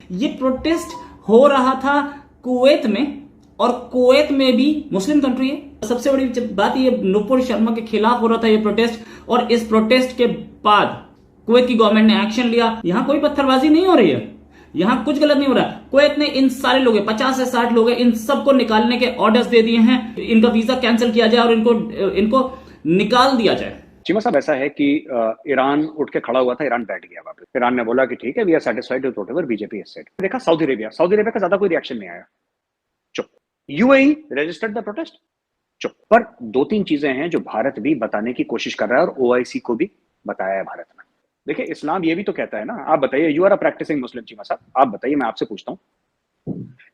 ये प्रोटेस्ट हो रहा था कुवैत में, और कुवैत में भी मुस्लिम कंट्री है। सबसे बड़ी बात ये नुपुर शर्मा के खिलाफ हो रहा था ये प्रोटेस्ट, और इस प्रोटेस्ट के बाद कुवैत की गवर्नमेंट ने एक्शन लिया। यहां कोई पत्थरबाजी नहीं हो रही है, यहां कुछ गलत नहीं हो रहा। कुवैत ने इन सारे लोग 50 से 60 लोग हैं, इन सबको निकालने के ऑर्डर्स दे दिए हैं। इनका वीजा कैंसिल किया जाए और इनको निकाल दिया जाए। चीमा साहब, ऐसा है कि ईरान उठ के खड़ा हुआ था, ईरान बैठ गया वापस। ईरान ने बोला कि ठीक है, we are satisfied with whatever BJP has said. देखा सऊदी अरेबिया का ज्यादा कोई रिएक्शन नहीं आया, चुप। यूएई रजिस्टर्ड द प्रोटेस्ट, चुप। पर 2-3 चीजें हैं जो भारत भी बताने की कोशिश कर रहा है, और ओआईसी को भी बताया है भारत में। देखिए, इस्लाम ये भी तो कहता है ना, आप बताइए, यू आर अ प्रैक्टिसिंग मुस्लिम, चीमा साहब, आप बताइए, मैं आपसे पूछता हूं,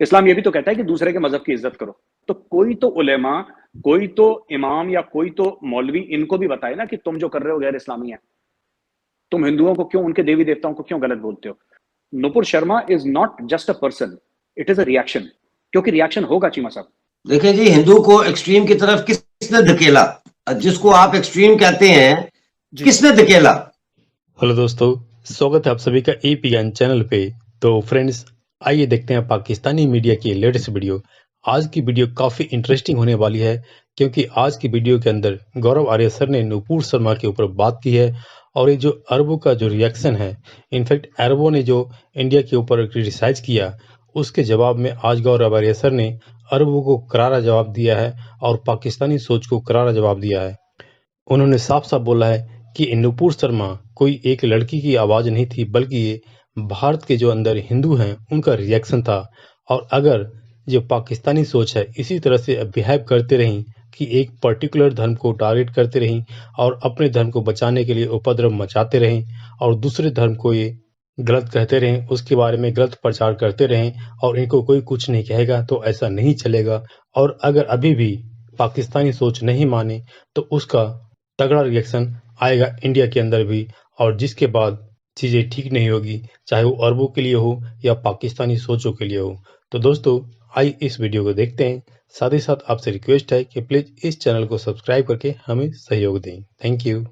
इस्लाम ये भी तो कहता है कि दूसरे के मजहब की इज्जत करो। तो कोई तो उलेमा, कोई तो इमाम या कोई तो मौलवी इनको भी बताए ना कि तुम जो कर रहे हो गैर इस्लामी है। तुम हिंदुओं को क्यों, उनके देवी देवताओं को क्यों गलत बोलते हो? Nupur Sharma is not just a person, it is a reaction, क्योंकि रिएक्शन होगा चीमा साहब। देखिए जी, हिंदू को एक्सट्रीम की तरफ किसने धकेला? जिसको आप एक्सट्रीम कहते हैं, किसने धकेला? हेलो दोस्तों, स्वागत है आप सभी का AP ज्ञान चैनल पे। तो फ्रेंड्स, आइए देखते हैं पाकिस्तानी मीडिया की लेटेस्ट वीडियो। आज की वीडियो काफ़ी इंटरेस्टिंग होने वाली है, क्योंकि आज की वीडियो के अंदर गौरव आर्य सर ने नुपुर शर्मा के ऊपर बात की है, और ये जो अरबों का जो रिएक्शन है, इनफैक्ट अरबों ने जो इंडिया के ऊपर क्रिटिसाइज किया, उसके जवाब में आज गौरव आर्य सर ने अरबों को करारा जवाब दिया है और पाकिस्तानी सोच को करारा जवाब दिया है। उन्होंने साफ साफ बोला है कि नुपुर शर्मा कोई एक लड़की की आवाज़ नहीं थी, बल्कि ये भारत के जो अंदर हिंदू हैं उनका रिएक्शन था। और अगर जो पाकिस्तानी सोच है इसी तरह से बिहेव करते रहीं कि एक पर्टिकुलर धर्म को टारगेट करते रहीं और अपने धर्म को बचाने के लिए उपद्रव मचाते रहें, और दूसरे धर्म को ये गलत कहते रहें, उसके बारे में गलत प्रचार करते रहें, और इनको कोई कुछ नहीं कहेगा, तो ऐसा नहीं चलेगा। और अगर अभी भी पाकिस्तानी सोच नहीं माने तो उसका तगड़ा रिएक्शन आएगा इंडिया के अंदर भी, और जिसके बाद चीज़ें ठीक नहीं होगी, चाहे वो अरबों के लिए हो या पाकिस्तानी सोचों के लिए हो। तो दोस्तों, आइए इस वीडियो को देखते हैं। साथ ही साथ आपसे रिक्वेस्ट है कि प्लीज़ इस चैनल को सब्सक्राइब करके हमें सहयोग दें। Thank you.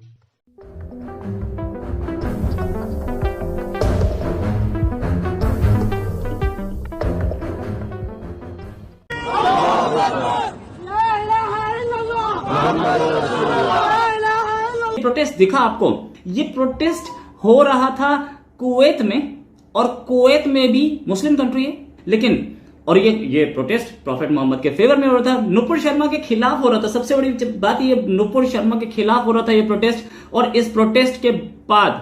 प्रोटेस्ट दिखा आपको? ये प्रोटेस्ट हो रहा था कुवैत में, और कुवैत में भी मुस्लिम कंट्री है, लेकिन और ये प्रोटेस्ट प्रॉफेट मोहम्मद के फेवर में हो रहा था, नुपुर शर्मा के खिलाफ हो रहा था। सबसे बड़ी बात ये नुपुर शर्मा के खिलाफ हो रहा था ये प्रोटेस्ट, और इस प्रोटेस्ट के बाद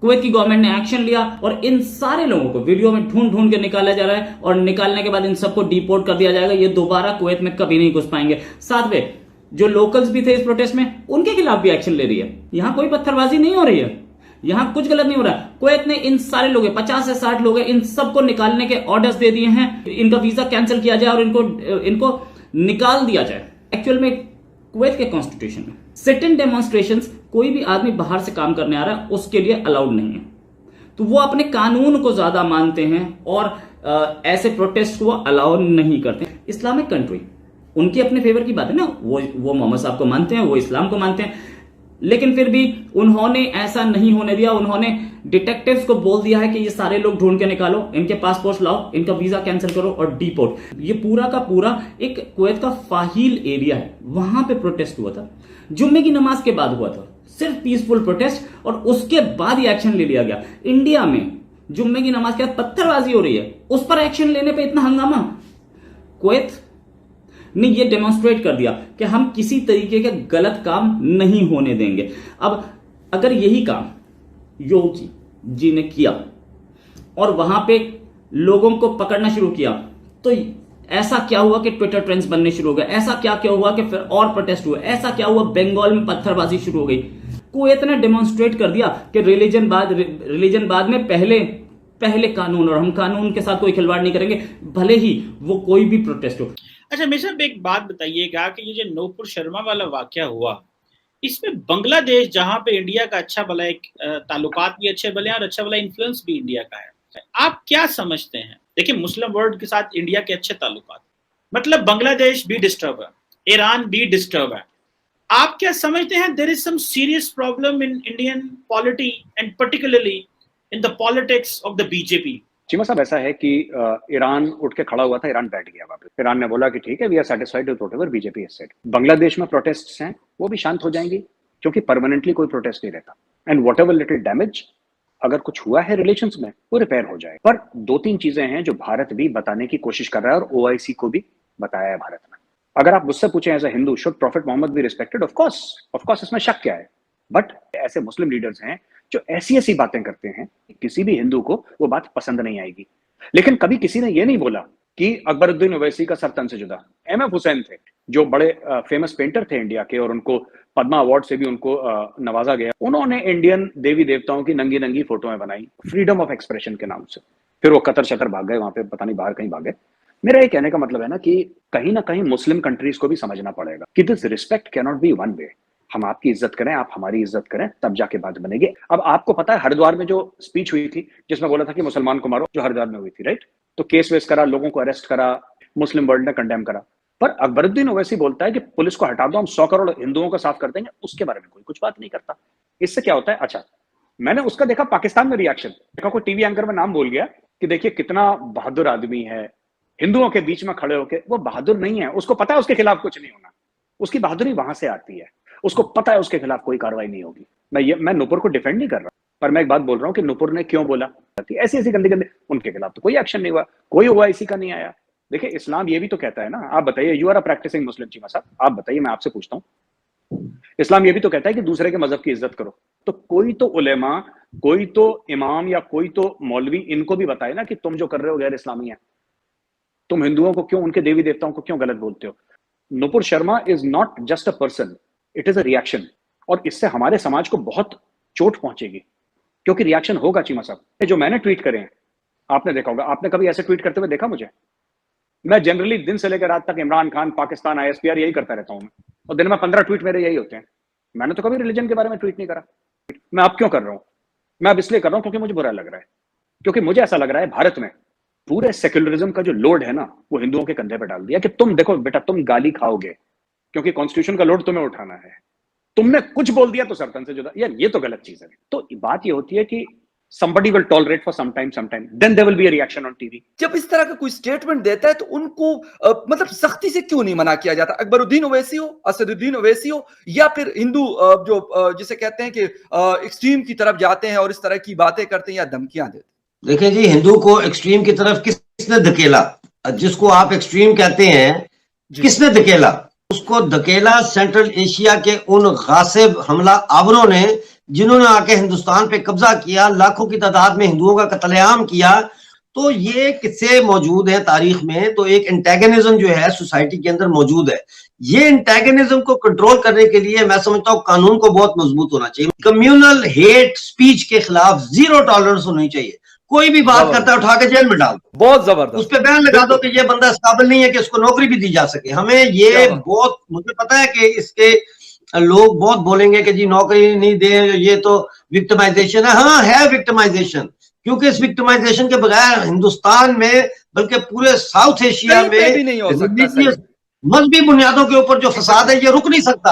कुवैत की गवर्नमेंट ने एक्शन लिया, और इन सारे लोगों को वीडियो में ढूंढ ढूंढ के निकाला जा रहा है, और निकालने के बाद इन सबको डिपोर्ट कर दिया जाएगा। ये दोबारा कुवैत में कभी नहीं घुस पाएंगे। साथ में जो लोकल्स भी थे इस प्रोटेस्ट में, उनके खिलाफ भी एक्शन ले रही है। यहां कोई पत्थरबाजी नहीं हो रही है, यहां कुछ गलत नहीं हो रहा। कुवैत ने इन सारे लोग 50 से 60 लोग हैं, इन सबको निकालने के ऑर्डर्स दे दिए हैं। इनका वीजा कैंसिल किया जाए और इनको निकाल दिया जाए। एक्चुअल में कुवैत के कॉन्स्टिट्यूशन में सिट इन डेमोन्स्ट्रेशंस, कोई भी आदमी बाहर से काम करने आ रहा है उसके लिए अलाउड नहीं है। तो वो अपने कानून को ज्यादा मानते हैं, और ऐसे प्रोटेस्ट को वो अलाउ नहीं करते। इस्लामिक कंट्री, उनकी अपने फेवर की बात है ना, वो मोहम्मद साहब को मानते हैं, वो इस्लाम को मानते हैं, लेकिन फिर भी उन्होंने ऐसा नहीं होने दिया। उन्होंने डिटेक्टिव्स को बोल दिया है कि ये सारे लोग ढूंढ के निकालो, इनके पासपोर्ट लाओ, इनका वीजा कैंसिल करो और डिपोर्ट। ये पूरा का पूरा एक कुवैत का फाहिल एरिया है, वहां पे प्रोटेस्ट हुआ था। जुम्मे की नमाज के बाद हुआ था, सिर्फ पीसफुल प्रोटेस्ट, और उसके बाद ये एक्शन ले लिया गया। इंडिया में जुम्मे की नमाज के बाद पत्थरबाजी हो रही है, उस पर एक्शन लेने पर इतना हंगामा। कुवैत ने ये डेमोन्स्ट्रेट कर दिया कि हम किसी तरीके के गलत काम नहीं होने देंगे। अब अगर यही काम योगी जी ने किया और वहां पे लोगों को पकड़ना शुरू किया, तो ऐसा क्या हुआ कि ट्विटर ट्रेंड्स बनने शुरू हो गए? ऐसा क्या हुआ कि फिर और प्रोटेस्ट हुए? ऐसा क्या हुआ बंगाल में पत्थरबाजी शुरू हो गई? कुवैत ने डेमोन्स्ट्रेट कर दिया कि रिलीजन बाद में पहले कानून, और हम कानून के साथ कोई खिलवाड़ नहीं करेंगे, भले ही वो कोई भी प्रोटेस्ट हो। अच्छा मेरे साहब, एक बात बताइएगा कि ये जो नुपुर शर्मा वाला वाकया हुआ, इसमें बांग्लादेश, जहां पे इंडिया का अच्छा भला एक ताल्लुकात भी अच्छे भले हैं और अच्छा भला इन्फ्लुएंस भी इंडिया का है, आप क्या समझते हैं? देखिए, मुस्लिम वर्ल्ड के साथ इंडिया के अच्छे ताल्लुकात, मतलब बांग्लादेश भी डिस्टर्ब है, ईरान भी डिस्टर्ब है। आप क्या समझते हैं there is some serious problem in Indian polity and particularly in the politics of the BJP? Cheema sahab, ऐसा है कि ईरान उठ के खड़ा हुआ था, ईरान बैठ गया वापस। ईरान ने बोला कि ठीक है, we are satisfied with whatever BJP has said. Bangladesh में प्रोटेस्ट्स हैं, वो भी शांत हो जाएंगी, क्योंकि परमानेंटली कोई प्रोटेस्ट नहीं रहता। एंड व्हाटएवर लिटिल डैमेज अगर कुछ हुआ है रिलेशंस में, वो रिपेयर हो जाए। पर 2-3 चीजें हैं जो भारत भी बताने की कोशिश कर रहा है, और ओआईसी को भी बताया है भारत में। अगर आप मुझसे पूछें as a Hindu, should prophet Muhammad be respected? Of course, इसमें शक क्या है। बट ऐसे मुस्लिम लीडर्स हैं जो ऐसी ऐसी बातें करते हैं, किसी भी हिंदू को वो बात पसंद नहीं आएगी। लेकिन कभी किसी ने ये नहीं बोला कि अकबरुद्दीन ओवैसी का सर तन से जुदा। एमएफ हुसैन थे, जो बड़े फेमस पेंटर थे इंडिया के, और उनको पद्मा अवार्ड से भी उनको नवाजा गया। उन्होंने इंडियन देवी देवताओं की नंगी नंगी फोटोएं बनाई फ्रीडम ऑफ एक्सप्रेशन के नाम से। फिर वो कतर शतर भाग गए, वहां पे पता नहीं बाहर कहीं भाग गए। मेरा ये कहने का मतलब है ना कि कहीं ना कहीं मुस्लिम कंट्रीज को भी समझना पड़ेगा कि this respect can not be one way. हम आपकी इज्जत करें, आप हमारी इज्जत करें, तब जाके बात बनेगी। अब आपको पता है हरिद्वार में जो स्पीच हुई थी, जिसमें बोला था कि मुसलमान को मारो, जो हरिद्वार में हुई थी, राइट? तो केस वेस करा, लोगों को अरेस्ट करा, मुस्लिम वर्ल्ड ने कंडेम करा। पर अकबरुद्दीन ओवैसी बोलता है कि पुलिस को हटा दो, हम 100 करोड़ हिंदुओं को साफ कर देंगे। उसके बारे में कोई कुछ बात नहीं करता। इससे क्या होता है? अच्छा, मैंने उसका देखा पाकिस्तान में रिएक्शन, देखा कोई टीवी एंकर में नाम बोल गया कि देखिए कितना बहादुर आदमी है, हिंदुओं के बीच में खड़े होके। वो बहादुर नहीं है, उसको पता है उसके खिलाफ कुछ नहीं होना। उसकी बहादुरी वहां से आती है, उसको पता है उसके खिलाफ कोई कार्रवाई नहीं होगी। मैं नूपुर को डिफेंड नहीं कर रहा, पर मैं एक बात बोल रहा हूं कि नूपुर ने क्यों बोला, ऐसी ऐसी गंदी गंदी, उनके खिलाफ तो कोई एक्शन नहीं हुआ, कोई ओआईसी का नहीं आया। देखिए, इस्लाम ये भी तो कहता है ना, आप बताइए, यू आर अ प्रैक्टिसिंग मुस्लिम, चीमा साहब, आप बताइए, मैं आपसे पूछता हूँ, इस्लाम ये भी तो कहता है कि दूसरे के मजहब की इज्जत करो। तो कोई तो उलेमा, कोई तो इमाम, या कोई तो मौलवी इनको भी बताए ना कि तुम जो कर रहे हो गैर इस्लामी है। तुम हिंदुओं को क्यों, उनके देवी देवताओं को क्यों गलत बोलते हो? Nupur Sharma is not just a person, it is a reaction. और इससे हमारे समाज को बहुत चोट पहुंचेगी, क्योंकि रिएक्शन होगा। चीमा साहब, जो मैंने ट्वीट करे हैं, आपने देखा होगा, आपने कभी ऐसे ट्वीट करते हुए देखा मुझे? मैं जनरली दिन से लेकर रात तक इमरान खान, पाकिस्तान, ISPR यही करता रहता हूं मैं, और दिन में 15 ट्वीट मेरे यही होते हैं। मैंने तो कभी रिलीजन के बारे में ट्वीट नहीं करा। मैं अब क्यों कर रहा हूं? मैं अब इसलिए कर रहा हूं क्योंकि मुझे बुरा लग रहा है, क्योंकि मुझे ऐसा लग रहा है भारत में पूरे सेक्युलरिज्म का जो लोड है ना, वो हिंदुओं के कंधे पर डाल दिया कि तुम देखो बेटा, तुम गाली खाओगे, क्योंकि कॉन्स्टिट्यूशन का लोड तुम्हें उठाना है। तुमने कुछ बोल दिया तो सरतन से जुदा। यार, ये तो गलत चीज है। तो बात ये होती है कि somebody will tolerate for some time, then there will be a reaction on TV। जब इस तरह का कोई स्टेटमेंट देता है तो उनको मतलब सख्ती से क्यों नहीं मना किया जाता? अकबरुद्दीन ओवैसी हो, असदुद्दीन ओवैसी हो, या फिर हिंदू जो जिसे कहते हैं कि एक्सट्रीम की तरफ जाते हैं और इस तरह की बातें करते हैं या धमकियां देते हैं। देखिए जी, हिंदू को एक्सट्रीम की तरफ किसने धकेला? जिसको आप एक्सट्रीम कहते हैं, किसने धकेला? उसको धकेला सेंट्रल एशिया के उन गासिब हमला आवरों ने, जिन्होंने आके हिंदुस्तान पे कब्जा किया, लाखों की तादाद में हिंदुओं का कत्लेआम किया। तो ये किस्से मौजूद है तारीख में। तो एक एंटेगनिज्म जो है सोसाइटी के अंदर मौजूद है। ये एंटेगनिज्म को कंट्रोल करने के लिए मैं समझता हूँ कानून को बहुत मजबूत होना चाहिए। कम्युनल हेट स्पीच के खिलाफ 0 टॉलरेंस होनी चाहिए। कोई भी बात करता है, उठा के जेल में डाल दो, बहुत जबरदस्त, उस पर बैन लगा दो कि ये बंदा इस काबिल नहीं है कि उसको नौकरी भी दी जा सके। हमें ये बहुत, मुझे पता है कि इसके लोग बहुत बोलेंगे कि जी नौकरी नहीं दे, ये तो विक्टिमाइजेशन है। हाँ, है विक्टिमाइजेशन, क्योंकि इस विक्टिमाइजेशन के बगैर हिंदुस्तान में, बल्कि पूरे साउथ एशिया में भी नहीं हो सकता। मजहबी बुनियादों के ऊपर जो फसाद है, ये रुक नहीं सकता।